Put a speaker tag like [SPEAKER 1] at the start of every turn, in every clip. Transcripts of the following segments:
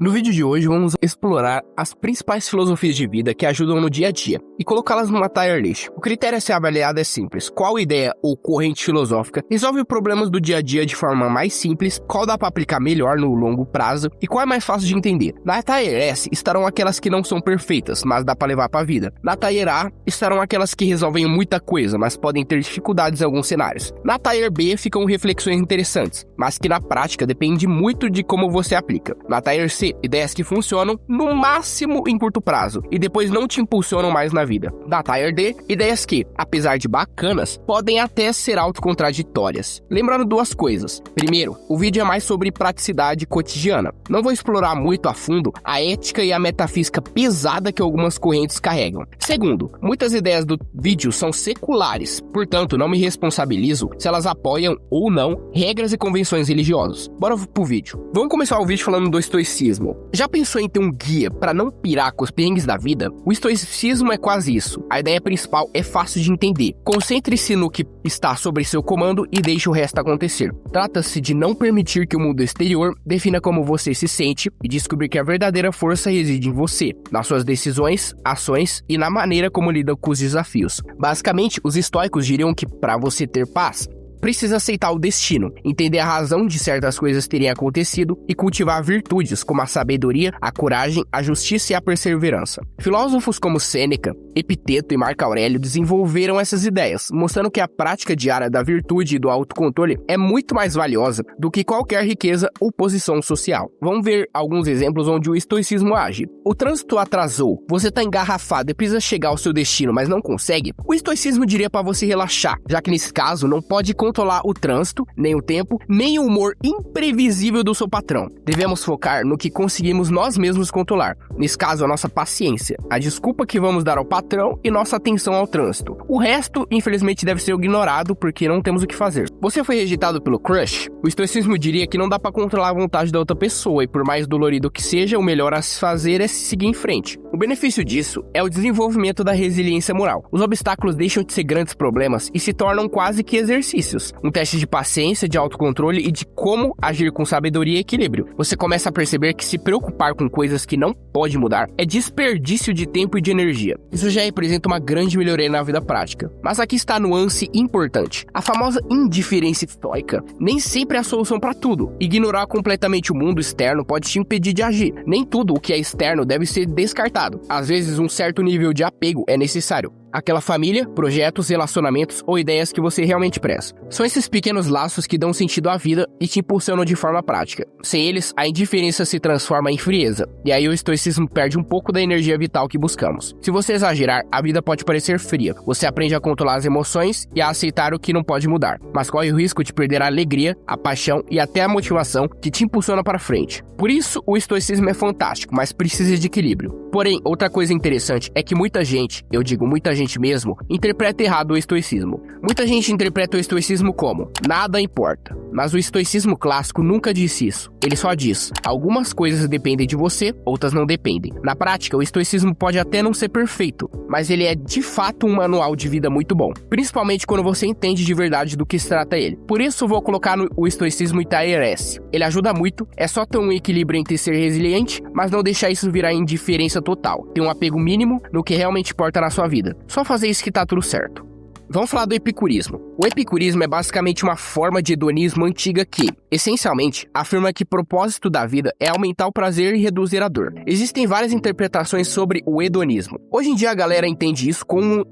[SPEAKER 1] No vídeo de hoje vamos explorar as principais filosofias de vida que ajudam no dia a dia e colocá-las numa tier list. O critério a ser avaliado é simples: qual ideia ou corrente filosófica resolve problemas do dia a dia de forma mais simples, qual dá para aplicar melhor no longo prazo e qual é mais fácil de entender. Na tier S estarão aquelas que não são perfeitas, mas dá para levar para a vida. Na tier A estarão aquelas que resolvem muita coisa, mas podem ter dificuldades em alguns cenários. Na tier B ficam reflexões interessantes, mas que na prática depende muito de como você aplica. Na tier C, ideias que funcionam no máximo em curto prazo e depois não te impulsionam mais na vida. Na tier D, ideias que, apesar de bacanas, podem até ser autocontraditórias. Lembrando duas coisas. Primeiro, o vídeo é mais sobre praticidade cotidiana. Não vou explorar muito a fundo a ética e a metafísica pesada que algumas correntes carregam. Segundo, muitas ideias do vídeo são seculares, portanto não me responsabilizo se elas apoiam ou não regras e convenções religiosas. Bora pro vídeo. Vamos começar o vídeo falando do estoicismo. Já pensou em ter um guia para não pirar com os perrengues da vida? O estoicismo é quase isso. A ideia principal é fácil de entender. Concentre-se no que está sob seu comando e deixe o resto acontecer. Trata-se de não permitir que o mundo exterior defina como você se sente e descobrir que a verdadeira força reside em você, nas suas decisões, ações e na maneira como lida com os desafios. Basicamente, os estoicos diriam que para você ter paz, precisa aceitar o destino, entender a razão de certas coisas terem acontecido e cultivar virtudes como a sabedoria, a coragem, a justiça e a perseverança. Filósofos como Sêneca, Epiteto e Marco Aurélio desenvolveram essas ideias, mostrando que a prática diária da virtude e do autocontrole é muito mais valiosa do que qualquer riqueza ou posição social. Vamos ver alguns exemplos onde o estoicismo age. O trânsito atrasou, você está engarrafado e precisa chegar ao seu destino, mas não consegue? O estoicismo diria para você relaxar, já que nesse caso não pode controlar o trânsito, nem o tempo, nem o humor imprevisível do seu patrão. Devemos focar no que conseguimos nós mesmos controlar. Nesse caso, a nossa paciência, a desculpa que vamos dar ao patrão e nossa atenção ao trânsito. O resto, infelizmente, deve ser ignorado porque não temos o que fazer. Você foi rejeitado pelo crush? O estoicismo diria que não dá para controlar a vontade da outra pessoa e por mais dolorido que seja, o melhor a se fazer é seguir em frente. O benefício disso é o desenvolvimento da resiliência moral. Os obstáculos deixam de ser grandes problemas e se tornam quase que exercícios. Um teste de paciência, de autocontrole e de como agir com sabedoria e equilíbrio. Você começa a perceber que se preocupar com coisas que não pode mudar é desperdício de tempo e de energia. Isso já representa uma grande melhoria na vida prática. Mas aqui está a nuance importante. A famosa indiferença estoica nem sempre é a solução para tudo. Ignorar completamente o mundo externo pode te impedir de agir. Nem tudo o que é externo deve ser descartado. Às vezes, um certo nível de apego é necessário. Aquela família, projetos, relacionamentos ou ideias que você realmente preza. São esses pequenos laços que dão sentido à vida e te impulsionam de forma prática. Sem eles, a indiferença se transforma em frieza, e aí o estoicismo perde um pouco da energia vital que buscamos. Se você exagerar, a vida pode parecer fria. Você aprende a controlar as emoções e a aceitar o que não pode mudar, mas corre o risco de perder a alegria, a paixão e até a motivação que te impulsiona para frente. Por isso, o estoicismo é fantástico, mas precisa de equilíbrio. Porém, outra coisa interessante é que muita gente, eu digo muita gente mesmo, interpreta errado o estoicismo. Muita gente interpreta o estoicismo como nada importa, mas o estoicismo clássico nunca disse isso. Ele só diz: algumas coisas dependem de você, outras não dependem. Na prática, o estoicismo pode até não ser perfeito, mas ele é de fato um manual de vida muito bom, principalmente quando você entende de verdade do que se trata ele. Por isso vou colocar o estoicismo em tier S. Ele ajuda muito, é só ter um equilíbrio entre ser resiliente, mas não deixar isso virar indiferença total. Ter um apego mínimo no que realmente importa na sua vida. Só fazer isso que tá tudo certo. Vamos falar do epicurismo. O epicurismo é basicamente uma forma de hedonismo antiga que, essencialmente, afirma que o propósito da vida é aumentar o prazer e reduzir a dor. Existem várias interpretações sobre o hedonismo. Hoje em dia a galera entende isso com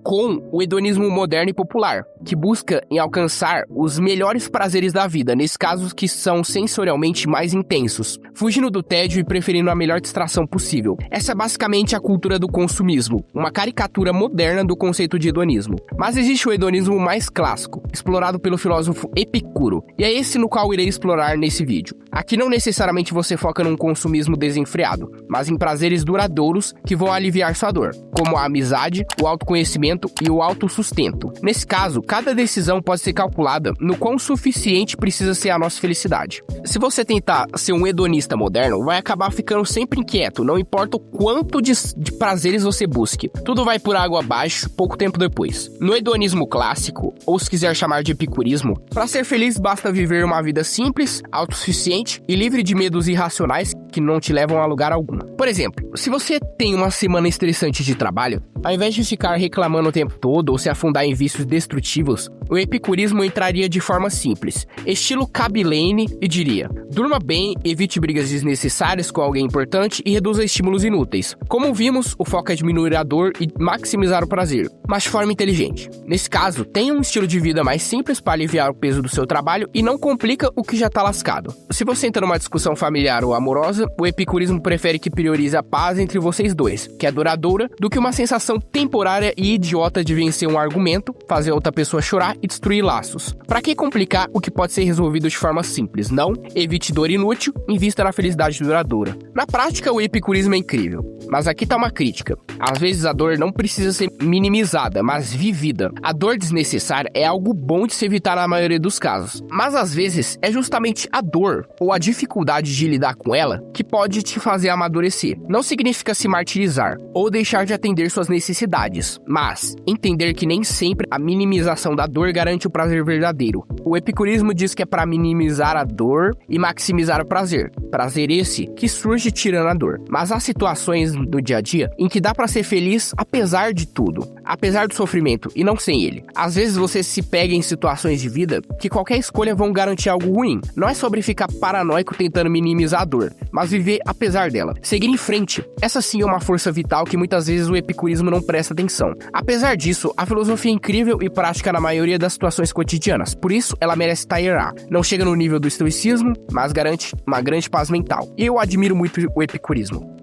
[SPEAKER 1] o hedonismo moderno e popular, que busca em alcançar os melhores prazeres da vida, nesses casos que são sensorialmente mais intensos, fugindo do tédio e preferindo a melhor distração possível. Essa é basicamente a cultura do consumismo, uma caricatura moderna do conceito de hedonismo. Mas existe o hedonismo mais clássico, explorado pelo filósofo Epicuro, e é esse no qual irei explorar nesse vídeo. Aqui não necessariamente você foca num consumismo desenfreado, mas em prazeres duradouros que vão aliviar sua dor, como a amizade, o autoconhecimento e o autossustento. Nesse caso, cada decisão pode ser calculada no quão suficiente precisa ser a nossa felicidade. Se você tentar ser um hedonista moderno, vai acabar ficando sempre inquieto, não importa o quanto de prazeres você busque. Tudo vai por água abaixo pouco tempo depois. No hedonismo estoicismo clássico, ou se quiser chamar de epicurismo, para ser feliz basta viver uma vida simples, autossuficiente e livre de medos irracionais que não te levam a lugar algum. Por exemplo, se você tem uma semana estressante de trabalho, ao invés de ficar reclamando o tempo todo ou se afundar em vícios destrutivos, o epicurismo entraria de forma simples, estilo Kab Lane, e diria: durma bem, evite brigas desnecessárias com alguém importante e reduza estímulos inúteis. Como vimos, o foco é diminuir a dor e maximizar o prazer, mas de forma inteligente. Nesse caso, tenha um estilo de vida mais simples para aliviar o peso do seu trabalho e não complica o que já está lascado. Se você entra numa discussão familiar ou amorosa, o epicurismo prefere que priorize a paz entre vocês dois, que é duradoura, do que uma sensação temporária e idiota de vencer um argumento, fazer outra pessoa chorar e destruir laços. Para que complicar o que pode ser resolvido de forma simples? Não, evite dor inútil, invista na felicidade duradoura. Na prática, o epicurismo é incrível, mas aqui tá uma crítica. Às vezes a dor não precisa ser minimizada, mas vivida. A dor desnecessária é algo bom de se evitar na maioria dos casos, mas às vezes é justamente a dor ou a dificuldade de lidar com ela que pode te fazer amadurecer. Não significa se martirizar ou deixar de atender suas necessidades, mas entender que nem sempre a minimização da dor garante o prazer verdadeiro. O epicurismo diz que é para minimizar a dor e maximizar o prazer. Prazer esse que surge tirando a dor. Mas há situações do dia a dia em que dá para ser feliz apesar de tudo, apesar do sofrimento e não sem ele. Às vezes você se pega em situações de vida que qualquer escolha vão garantir algo ruim. Não é sobre ficar paranoico tentando minimizar a dor, mas viver apesar dela. Seguir em frente. Essa sim é uma força vital que muitas vezes o epicurismo não presta atenção. Apesar disso, a filosofia é incrível e prática na maioria das situações cotidianas. Por isso, ela merece tairar. Não chega no nível do estoicismo, mas garante uma grande paz mental. E eu admiro muito o epicurismo.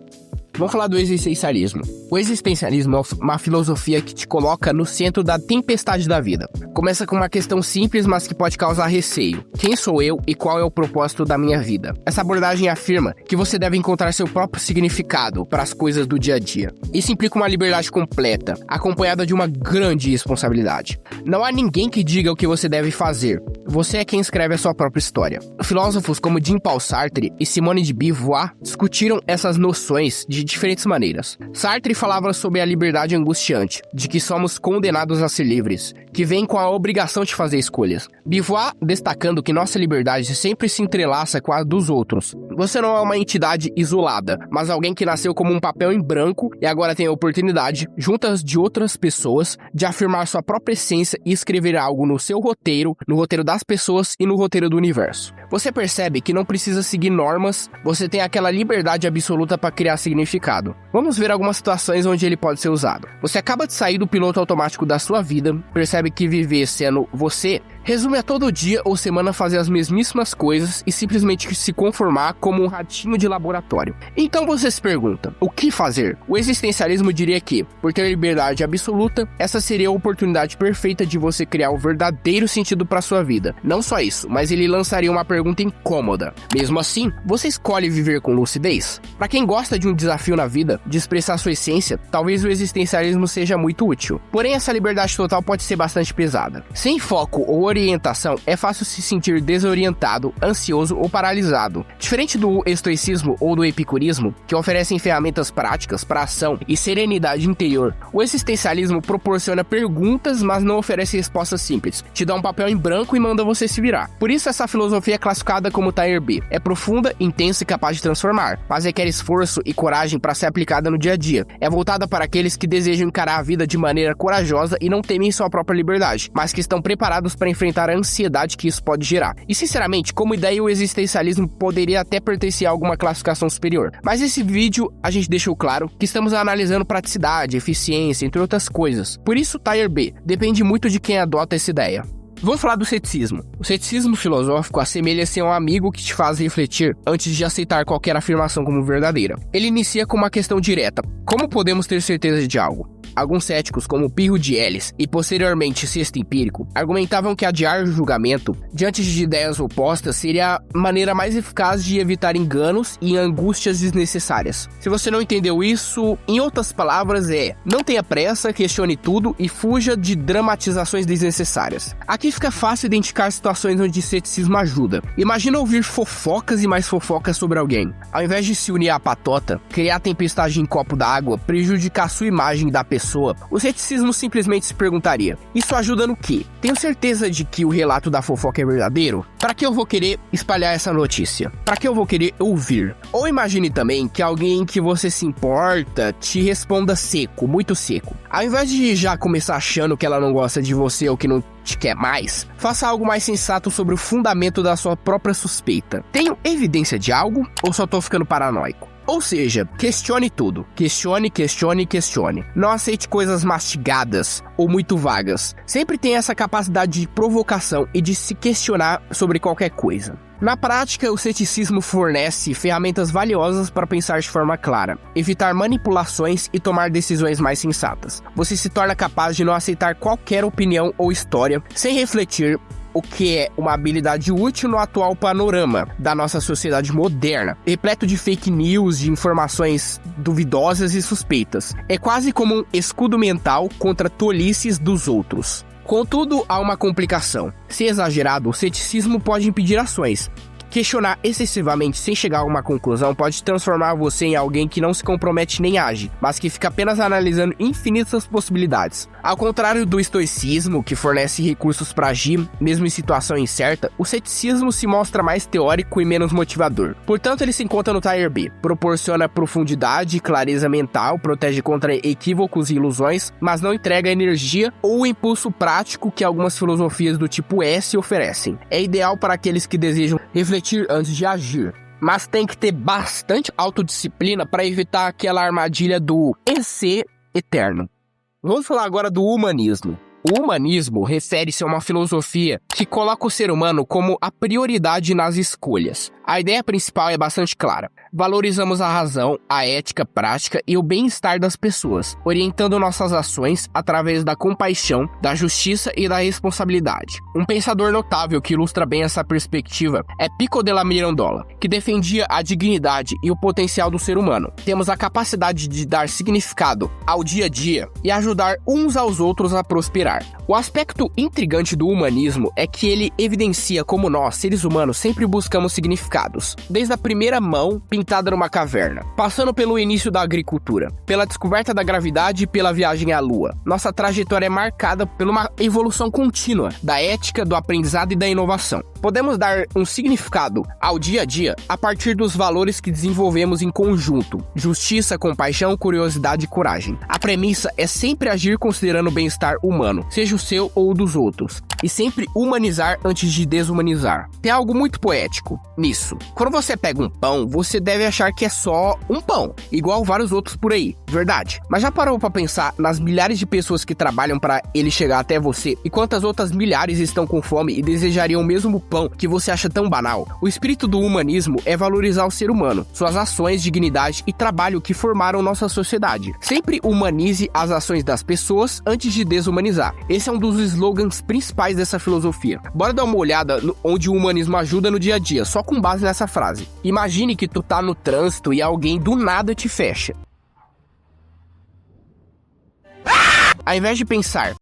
[SPEAKER 1] Vamos falar do existencialismo. O existencialismo é uma filosofia que te coloca no centro da tempestade da vida. Começa com uma questão simples, mas que pode causar receio. Quem sou eu e qual é o propósito da minha vida? Essa abordagem afirma que você deve encontrar seu próprio significado para as coisas do dia a dia. Isso implica uma liberdade completa, acompanhada de uma grande responsabilidade. Não há ninguém que diga o que você deve fazer. Você é quem escreve a sua própria história. Filósofos como Jean-Paul Sartre e Simone de Beauvoir discutiram essas noções de diferentes maneiras. Sartre falava sobre a liberdade angustiante, de que somos condenados a ser livres, que vem com a obrigação de fazer escolhas. Beauvoir destacando que nossa liberdade sempre se entrelaça com a dos outros. Você não é uma entidade isolada, mas alguém que nasceu como um papel em branco e agora tem a oportunidade, juntas de outras pessoas, de afirmar sua própria essência e escrever algo no seu roteiro, no roteiro das pessoas e no roteiro do universo. Você percebe que não precisa seguir normas, você tem aquela liberdade absoluta para criar significado. Vamos ver algumas situações onde ele pode ser usado. Você acaba de sair do piloto automático da sua vida, percebe que viver sendo você resume a todo dia ou semana fazer as mesmíssimas coisas e simplesmente se conformar como um ratinho de laboratório. Então você se pergunta, o que fazer? O existencialismo diria que, por ter liberdade absoluta, essa seria a oportunidade perfeita de você criar o verdadeiro sentido para sua vida. Não só isso, mas ele lançaria uma pergunta incômoda. Mesmo assim, você escolhe viver com lucidez? Para quem gosta de um desafio na vida, de expressar sua essência, talvez o existencialismo seja muito útil. Porém, essa liberdade total pode ser bastante pesada. Sem foco ou orientação, é fácil se sentir desorientado, ansioso ou paralisado. Diferente do estoicismo ou do epicurismo, que oferecem ferramentas práticas para ação e serenidade interior, o existencialismo proporciona perguntas, mas não oferece respostas simples. Te dá um papel em branco e manda você se virar. Por isso essa filosofia é classificada como Tier B. É profunda, intensa e capaz de transformar, mas requer esforço e coragem para ser aplicada no dia a dia. É voltada para aqueles que desejam encarar a vida de maneira corajosa e não temem sua própria liberdade, mas que estão preparados para enfrentar a ansiedade que isso pode gerar. E sinceramente, como ideia, o existencialismo poderia até pertencer a alguma classificação superior. Mas nesse vídeo a gente deixou claro que estamos analisando praticidade, eficiência, entre outras coisas. Por isso, Tier B depende muito de quem adota essa ideia. Vamos falar do ceticismo. O ceticismo filosófico assemelha-se a um amigo que te faz refletir antes de aceitar qualquer afirmação como verdadeira. Ele inicia com uma questão direta: como podemos ter certeza de algo? Alguns céticos, como Pirro de Elis e posteriormente Sexto Empírico, argumentavam que adiar o julgamento diante de ideias opostas seria a maneira mais eficaz de evitar enganos e angústias desnecessárias. Se você não entendeu isso, em outras palavras não tenha pressa, questione tudo e fuja de dramatizações desnecessárias. Aqui fica fácil identificar situações onde ceticismo ajuda. Imagina ouvir fofocas e mais fofocas sobre alguém. Ao invés de se unir à patota, criar tempestade em copo d'água, prejudicar sua imagem da pessoa pessoa, o ceticismo simplesmente se perguntaria: isso ajuda no quê? Tenho certeza de que o relato da fofoca é verdadeiro? Para que eu vou querer espalhar essa notícia? Para que eu vou querer ouvir? Ou imagine também que alguém que você se importa te responda seco, muito seco. Ao invés de já começar achando que ela não gosta de você ou que não te quer mais, faça algo mais sensato sobre o fundamento da sua própria suspeita. Tenho evidência de algo ou só tô ficando paranoico? Ou seja, questione tudo. Questione, questione, questione. Não aceite coisas mastigadas ou muito vagas. Sempre tenha essa capacidade de provocação e de se questionar sobre qualquer coisa. Na prática, o ceticismo fornece ferramentas valiosas para pensar de forma clara, evitar manipulações e tomar decisões mais sensatas. Você se torna capaz de não aceitar qualquer opinião ou história sem refletir, o que é uma habilidade útil no atual panorama da nossa sociedade moderna, repleto de fake news, de informações duvidosas e suspeitas. É quase como um escudo mental contra tolices dos outros. Contudo, há uma complicação. Se exagerado, o ceticismo pode impedir ações. Questionar excessivamente sem chegar a uma conclusão pode transformar você em alguém que não se compromete nem age, mas que fica apenas analisando infinitas possibilidades. Ao contrário do estoicismo, que fornece recursos para agir, mesmo em situação incerta, o ceticismo se mostra mais teórico e menos motivador. Portanto, ele se encontra no Tier B. Proporciona profundidade e clareza mental, protege contra equívocos e ilusões, mas não entrega a energia ou o impulso prático que algumas filosofias do tipo S oferecem. É ideal para aqueles que desejam refletir antes de agir, mas tem que ter bastante autodisciplina para evitar aquela armadilha do EC eterno. Vamos falar agora do humanismo. O humanismo refere-se a uma filosofia que coloca o ser humano como a prioridade nas escolhas. A ideia principal é bastante clara. Valorizamos a razão, a ética prática e o bem-estar das pessoas, orientando nossas ações através da compaixão, da justiça e da responsabilidade. Um pensador notável que ilustra bem essa perspectiva é Pico della Mirandola, que defendia a dignidade e o potencial do ser humano. Temos a capacidade de dar significado ao dia a dia e ajudar uns aos outros a prosperar. O aspecto intrigante do humanismo é que ele evidencia como nós, seres humanos, sempre buscamos significados, desde a primeira mão pintada numa caverna, passando pelo início da agricultura, pela descoberta da gravidade e pela viagem à Lua. Nossa trajetória é marcada por uma evolução contínua da ética, do aprendizado e da inovação. Podemos dar um significado ao dia a dia a partir dos valores que desenvolvemos em conjunto: justiça, compaixão, curiosidade e coragem. A premissa é sempre agir considerando o bem-estar humano, seja o seu ou o dos outros, e sempre humanizar antes de desumanizar. Tem algo muito poético nisso. Quando você pega um pão, você deve achar que é só um pão, igual vários outros por aí, verdade? Mas já parou pra pensar nas milhares de pessoas que trabalham para ele chegar até você e quantas outras milhares estão com fome e desejariam o mesmo pão que você acha tão banal? O espírito do humanismo é valorizar o ser humano, suas ações, dignidade e trabalho que formaram nossa sociedade. Sempre humanize as ações das pessoas antes de desumanizar. Esse é um dos slogans principais dessa filosofia. Bora dar uma olhada onde o humanismo ajuda no dia a dia, só com base nessa frase. Imagine que tu tá no trânsito e alguém do nada te fecha. Ao invés de pensar: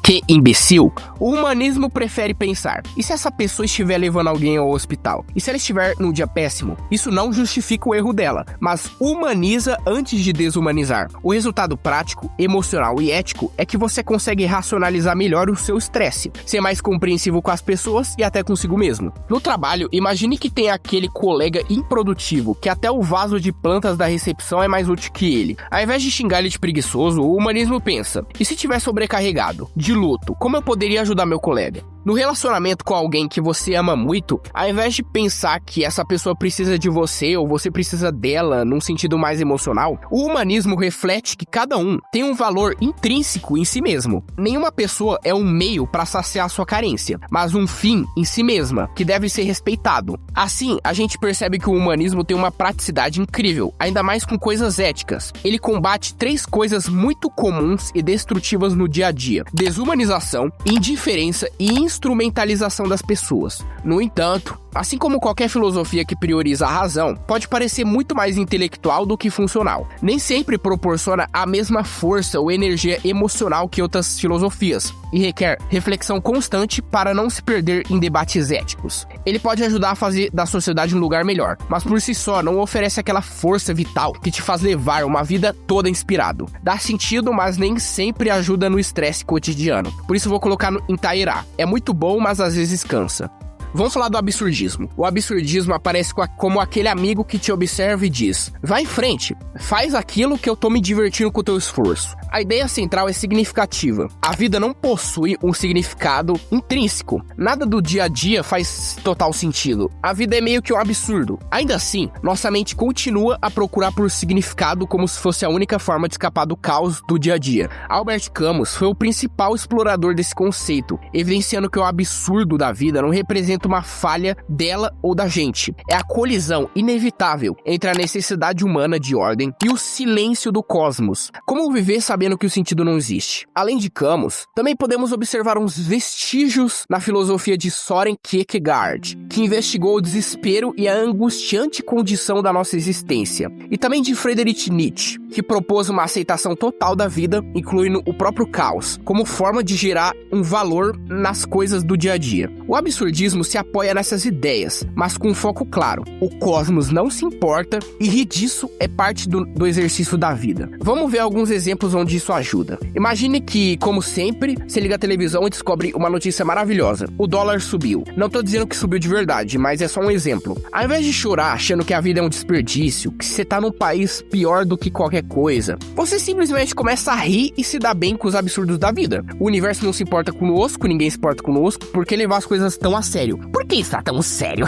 [SPEAKER 1] que imbecil, o humanismo prefere pensar: e se essa pessoa estiver levando alguém ao hospital? E se ela estiver num dia péssimo? Isso não justifica o erro dela, mas humaniza antes de desumanizar. O resultado prático, emocional e ético é que você consegue racionalizar melhor o seu estresse, ser mais compreensivo com as pessoas e até consigo mesmo. No trabalho, imagine que tem aquele colega improdutivo que até o vaso de plantas da recepção é mais útil que ele. Ao invés de xingar ele de preguiçoso, o humanismo pensa: e se estiver sobrecarregado, de luto, como eu poderia ajudar meu colega? No relacionamento com alguém que você ama muito, ao invés de pensar que essa pessoa precisa de você ou você precisa dela num sentido mais emocional, o humanismo reflete que cada um tem um valor intrínseco em si mesmo. Nenhuma pessoa é um meio para saciar sua carência, mas um fim em si mesma, que deve ser respeitado. Assim, a gente percebe que o humanismo tem uma praticidade incrível, ainda mais com coisas éticas. Ele combate 3 coisas muito comuns e destrutivas no dia a dia: desumanização, indiferença e instrumentalização das pessoas. No entanto, Assim como qualquer filosofia que prioriza a razão, pode parecer muito mais intelectual do que funcional. Nem sempre proporciona a mesma força ou energia emocional que outras filosofias, e requer reflexão constante para não se perder em debates éticos. Ele pode ajudar a fazer da sociedade um lugar melhor, mas por si só não oferece aquela força vital que te faz levar uma vida toda inspirado. Dá sentido, mas nem sempre ajuda no estresse cotidiano. Por isso vou colocar em Tairá. É muito bom, mas às vezes cansa. Vamos falar do absurdismo. O absurdismo aparece como aquele amigo que te observa e diz: vai em frente, faz aquilo que eu tô me divertindo com o teu esforço. A ideia central é significativa. A vida não possui um significado intrínseco. Nada do dia a dia faz total sentido. A vida é meio que um absurdo. Ainda assim, nossa mente continua a procurar por significado como se fosse a única forma de escapar do caos do dia a dia. Albert Camus foi o principal explorador desse conceito, evidenciando que o absurdo da vida não representa uma falha dela ou da gente. É a colisão inevitável entre a necessidade humana de ordem e o silêncio do cosmos. Como viver sabendo que o sentido não existe? Além de Camus, também podemos observar uns vestígios na filosofia de Søren Kierkegaard, que investigou o desespero e a angustiante condição da nossa existência. E também de Friedrich Nietzsche, que propôs uma aceitação total da vida, incluindo o próprio caos, como forma de gerar um valor nas coisas do dia a dia. O absurdismo se apoia nessas ideias, mas com um foco claro. O cosmos não se importa e rir disso é parte do exercício da vida. Vamos ver alguns exemplos onde isso ajuda. Imagine que, como sempre, você liga a televisão e descobre uma notícia maravilhosa. O dólar subiu. Não tô dizendo que subiu de verdade, mas é só um exemplo. Ao invés de chorar achando que a vida é um desperdício, que você tá num país pior do que qualquer coisa, você simplesmente começa a rir e se dá bem com os absurdos da vida. O universo não se importa conosco, ninguém se importa conosco, por que levar as coisas tão a sério? Por que está tão sério?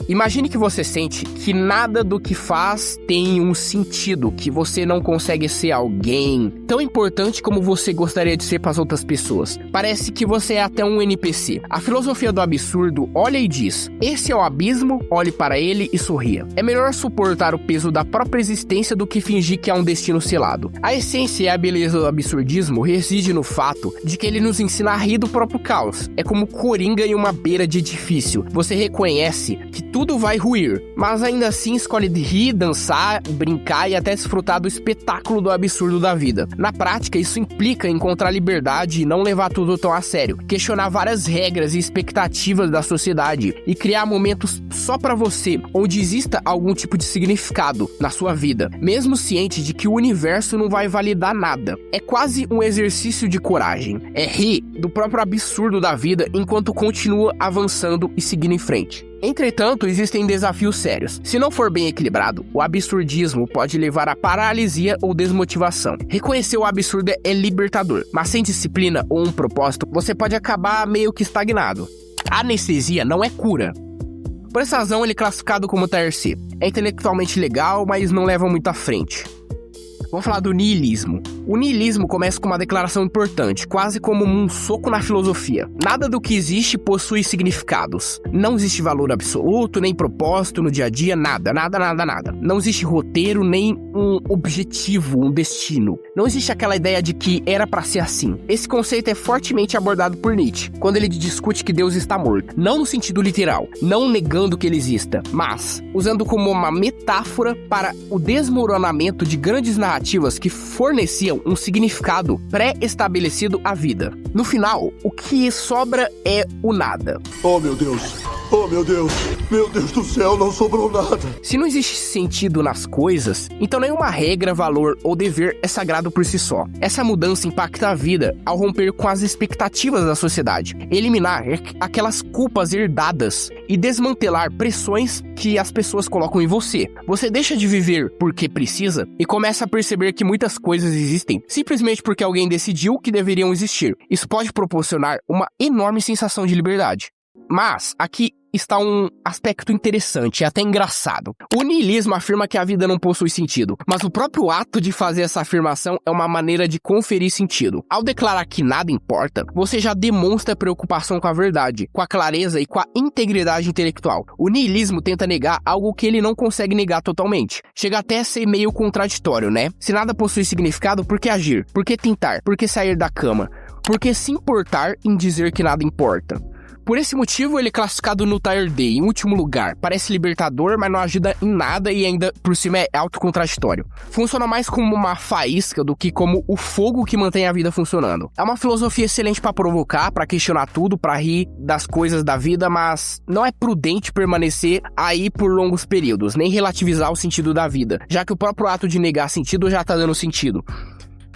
[SPEAKER 1] Imagine que você sente que nada do que faz tem um sentido, que você não consegue ser alguém tão importante como você gostaria de ser para as outras pessoas. Parece que você é até um NPC. A filosofia do absurdo olha e diz: esse é o abismo, olhe para ele e sorria. É melhor suportar o peso da própria existência do que fingir que há um destino selado. A essência e a beleza do absurdismo reside no fato de que ele nos ensina a rir do próprio caos. É como coringa em uma beira de edifício. Você reconhece que tudo vai ruir, mas ainda assim escolhe rir, dançar, brincar e até desfrutar do espetáculo do absurdo da vida. Na prática, isso implica encontrar liberdade e não levar tudo tão a sério, questionar várias regras e expectativas da sociedade e criar momentos só pra você, onde exista algum tipo de significado na sua vida, mesmo ciente de que o universo não vai validar nada. É quase um exercício de coragem. É rir do próprio absurdo da vida enquanto continua avançando e seguindo em frente. Entretanto, existem desafios sérios. Se não for bem equilibrado, o absurdismo pode levar à paralisia ou desmotivação. Reconhecer o absurdo é libertador, mas sem disciplina ou um propósito, você pode acabar meio que estagnado. A anestesia não é cura. Por essa razão, ele é classificado como Tier C. É intelectualmente legal, mas não leva muito à frente. Vamos falar do niilismo. O niilismo começa com uma declaração importante, quase como um soco na filosofia. Nada do que existe possui significados. Não existe valor absoluto, nem propósito no dia a dia, nada. Não existe roteiro, nem um objetivo, um destino. Não existe aquela ideia de que era pra ser assim. Esse conceito é fortemente abordado por Nietzsche, quando ele discute que Deus está morto. Não no sentido literal, não negando que ele exista, mas usando como uma metáfora para o desmoronamento de grandes narrativas que forneciam um significado pré-estabelecido à vida. No final, o que sobra é o nada.
[SPEAKER 2] Oh, meu Deus! Oh, meu Deus! Meu Deus do céu, não sobrou nada!
[SPEAKER 1] Se não existe sentido nas coisas, então nenhuma regra, valor ou dever é sagrado por si só. Essa mudança impacta a vida ao romper com as expectativas da sociedade, eliminar aquelas culpas herdadas e desmantelar pressões que as pessoas colocam em você. Você deixa de viver porque precisa e começa a perceber que muitas coisas existem simplesmente porque alguém decidiu que deveriam existir. Isso pode proporcionar uma enorme sensação de liberdade. Mas aqui está um aspecto interessante e até engraçado. O niilismo afirma que a vida não possui sentido, mas o próprio ato de fazer essa afirmação é uma maneira de conferir sentido. Ao declarar que nada importa, você já demonstra preocupação com a verdade, com a clareza e com a integridade intelectual. O niilismo tenta negar algo que ele não consegue negar totalmente. Chega até a ser meio contraditório, né? Se nada possui significado, por que agir? Por que tentar? Por que sair da cama? Por que se importar em dizer que nada importa? Por esse motivo, ele é classificado no Tier D, em último lugar. Parece libertador, mas não ajuda em nada e ainda por cima é autocontraditório. Funciona mais como uma faísca do que como o fogo que mantém a vida funcionando. É uma filosofia excelente para provocar, para questionar tudo, para rir das coisas da vida, mas não é prudente permanecer aí por longos períodos, nem relativizar o sentido da vida, já que o próprio ato de negar sentido já tá dando sentido.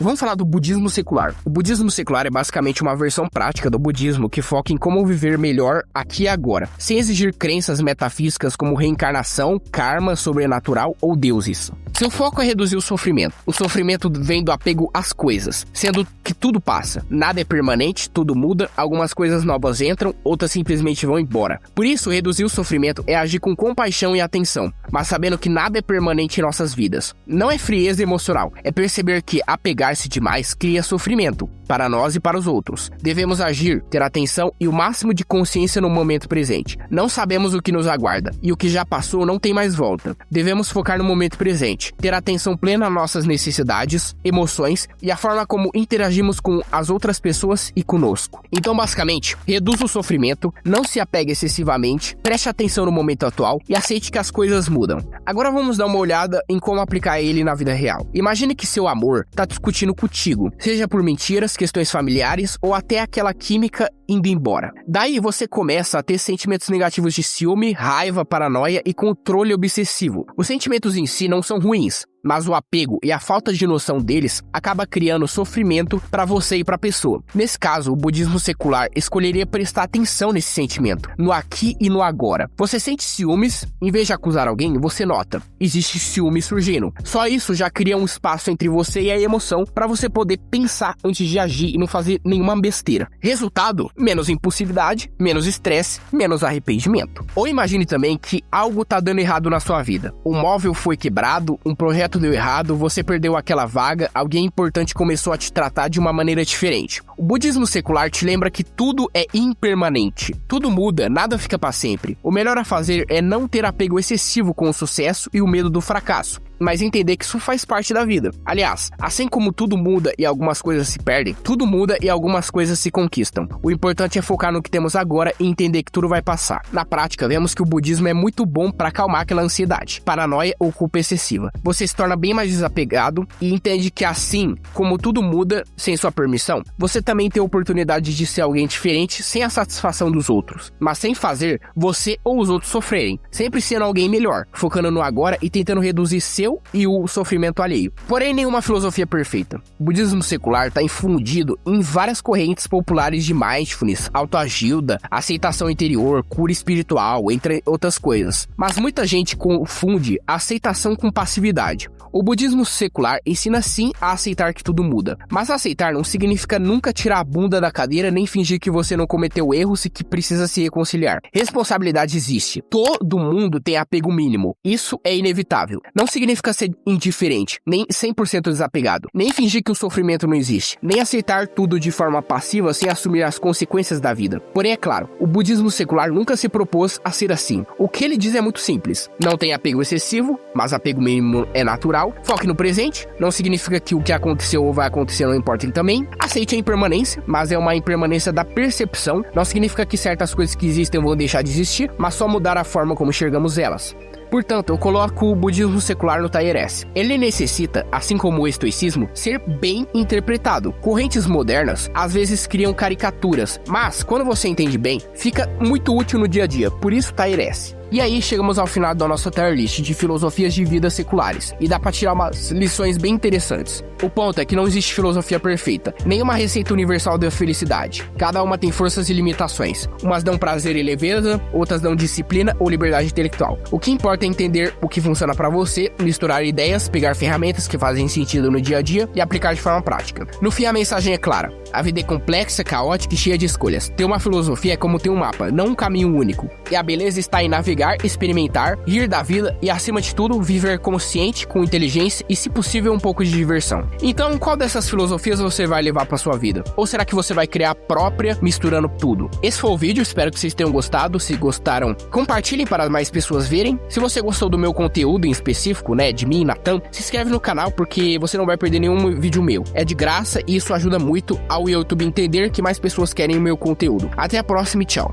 [SPEAKER 1] Vamos falar do budismo secular. O budismo secular é basicamente uma versão prática do budismo que foca em como viver melhor aqui e agora, sem exigir crenças metafísicas como reencarnação, karma, sobrenatural ou deuses. Seu foco é reduzir o sofrimento. O sofrimento vem do apego às coisas, sendo que tudo passa. Nada é permanente, tudo muda, algumas coisas novas entram, outras simplesmente vão embora. Por isso, reduzir o sofrimento é agir com compaixão e atenção, mas sabendo que nada é permanente em nossas vidas. Não é frieza emocional, é perceber que apegar-se demais cria sofrimento, para nós e para os outros. Devemos agir, ter atenção e o máximo de consciência no momento presente. Não sabemos o que nos aguarda, e o que já passou não tem mais volta. Devemos focar no momento presente, ter atenção plena às nossas necessidades, emoções e a forma como interagimos com as outras pessoas e conosco. Então, basicamente, reduza o sofrimento, não se apegue excessivamente, preste atenção no momento atual e aceite que as coisas mudam. Agora vamos dar uma olhada em como aplicar ele na vida real. Imagine que seu amor está discutindo contigo, seja por mentiras, questões familiares ou até aquela química indo embora. Daí você começa a ter sentimentos negativos de ciúme, raiva, paranoia e controle obsessivo. Os sentimentos em si não são ruins, mas o apego e a falta de noção deles acaba criando sofrimento para você e para a pessoa. Nesse caso, o budismo secular escolheria prestar atenção nesse sentimento, no aqui e no agora. Você sente ciúmes, em vez de acusar alguém, você nota, existe ciúme surgindo. Só isso já cria um espaço entre você e a emoção para você poder pensar antes de agir e não fazer nenhuma besteira. Resultado, menos impulsividade, menos estresse, menos arrependimento. Ou imagine também que algo tá dando errado na sua vida. Um móvel foi quebrado, um projeto deu errado, você perdeu aquela vaga, alguém importante começou a te tratar de uma maneira diferente. O budismo secular te lembra que tudo é impermanente. Tudo muda, nada fica para sempre. O melhor a fazer é não ter apego excessivo com o sucesso e o medo do fracasso, mas entender que isso faz parte da vida. Aliás, assim como tudo muda e algumas coisas se perdem, tudo muda e algumas coisas se conquistam. O importante é focar no que temos agora e entender que tudo vai passar. Na prática, vemos que o budismo é muito bom para acalmar aquela ansiedade, paranoia ou culpa excessiva. Você se torna bem mais desapegado e entende que assim como tudo muda sem sua permissão, você também tem a oportunidade de ser alguém diferente sem a satisfação dos outros, mas sem fazer você ou os outros sofrerem, sempre sendo alguém melhor, focando no agora e tentando reduzir seu e o sofrimento alheio. Porém, nenhuma filosofia é perfeita. O budismo secular está infundido em várias correntes populares de mindfulness, autoajuda, aceitação interior, cura espiritual, entre outras coisas. Mas muita gente confunde aceitação com passividade. O budismo secular ensina sim a aceitar que tudo muda, mas aceitar não significa nunca tirar a bunda da cadeira nem fingir que você não cometeu erros e que precisa se reconciliar. Responsabilidade existe. Todo mundo tem apego mínimo. Isso é inevitável. Não significa ser indiferente, nem 100% desapegado, nem fingir que o sofrimento não existe, nem aceitar tudo de forma passiva sem assumir as consequências da vida. Porém, é claro, o budismo secular nunca se propôs a ser assim. O que ele diz é muito simples. Não tem apego excessivo, mas apego mínimo é natural. Foque no presente, não significa que o que aconteceu ou vai acontecer não importa também. Aceite a impermanência, mas é uma impermanência da percepção. Não significa que certas coisas que existem vão deixar de existir, mas só mudar a forma como enxergamos elas. Portanto, eu coloco o budismo secular no Tier S. Ele necessita, assim como o estoicismo, ser bem interpretado. Correntes modernas às vezes criam caricaturas, mas quando você entende bem, fica muito útil no dia a dia, por isso Tier S. E aí chegamos ao final da nossa tier list de filosofias de vida seculares, e dá pra tirar umas lições bem interessantes. O ponto é que não existe filosofia perfeita, nenhuma receita universal da felicidade. Cada uma tem forças e limitações. Umas dão prazer e leveza, outras dão disciplina ou liberdade intelectual. O que importa é entender o que funciona pra você, misturar ideias, pegar ferramentas que fazem sentido no dia a dia e aplicar de forma prática. No fim, a mensagem é clara. A vida é complexa, caótica e cheia de escolhas. Ter uma filosofia é como ter um mapa, não um caminho único. E a beleza está em navegar, experimentar, rir da vida e, acima de tudo, viver consciente, com inteligência e, se possível, um pouco de diversão. Então, qual dessas filosofias você vai levar para sua vida? Ou será que você vai criar a própria, misturando tudo? Esse foi o vídeo, espero que vocês tenham gostado. Se gostaram, compartilhem para mais pessoas verem. Se você gostou do meu conteúdo em específico, de mim, Natan, se inscreve no canal porque você não vai perder nenhum vídeo meu. É de graça e isso ajuda muito ao YouTube entender que mais pessoas querem o meu conteúdo. Até a próxima e tchau!